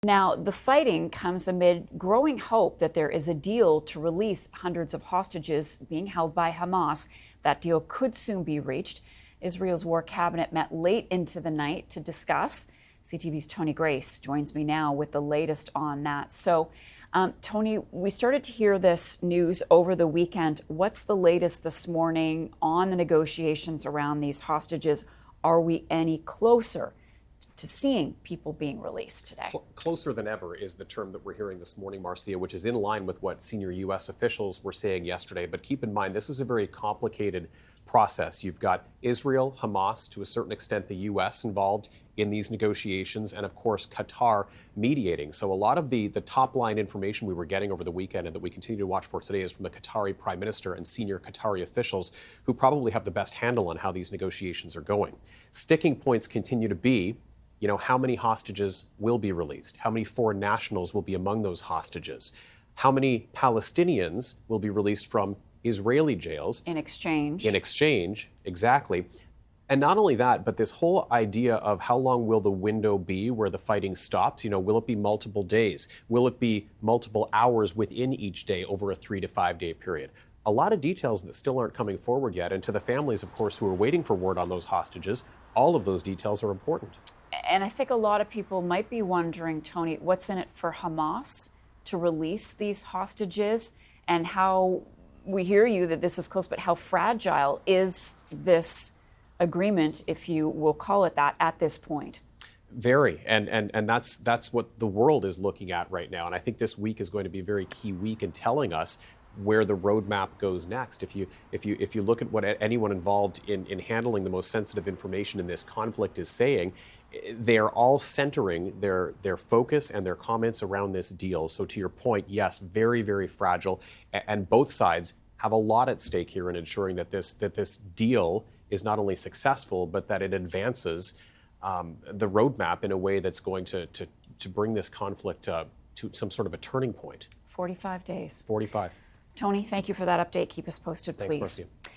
Now, the fighting comes amid growing hope that there is a deal to release hundreds of hostages being held by Hamas. That deal could soon be reached. Israel's war cabinet met late into the night to discuss. CTV's Tony Grace joins me now with the latest on that. So, Tony, we started to hear this news over the weekend. What's the latest this morning on the negotiations around these hostages? Are we any closer to seeing people being released today? Closer than ever is the term that we're hearing this morning, Marcia, which is in line with what senior U.S. officials were saying yesterday. But keep in mind, this is a very complicated process. You've got Israel, Hamas, to a certain extent the U.S. involved in these negotiations, and of course Qatar mediating. So a lot of the top line information we were getting over the weekend and that we continue to watch for today is from the Qatari Prime Minister and senior Qatari officials who probably have the best handle on how these negotiations are going. Sticking points continue to be, how many hostages will be released? How many foreign nationals will be among those hostages? How many Palestinians will be released from Israeli jails? In exchange. In exchange, exactly. And not only that, but this whole idea of how long will the window be where the fighting stops? Will it be multiple days? Will it be multiple hours within each day over a 3 to 5 day period? A lot of details that still aren't coming forward yet. And to the families, of course, who are waiting for word on those hostages, all of those details are important. And I think a lot of people might be wondering, Tony, what's in it for Hamas to release these hostages, and how we hear you that this is close, but how fragile is this agreement, if you will call it that, at this point? Very, and that's what the world is looking at right now. And I think this week is going to be a very key week in telling us where the roadmap goes next. If you look at what anyone involved in handling the most sensitive information in this conflict is saying, they are all centering their focus and their comments around this deal. So to your point, yes, very, very fragile, and both sides have a lot at stake here in ensuring that this deal is not only successful, but that it advances the roadmap in a way that's going to bring this conflict to some sort of a turning point. 45 days. 45. Tony, thank you for that update. Keep us posted, please. Thanks, Marcia.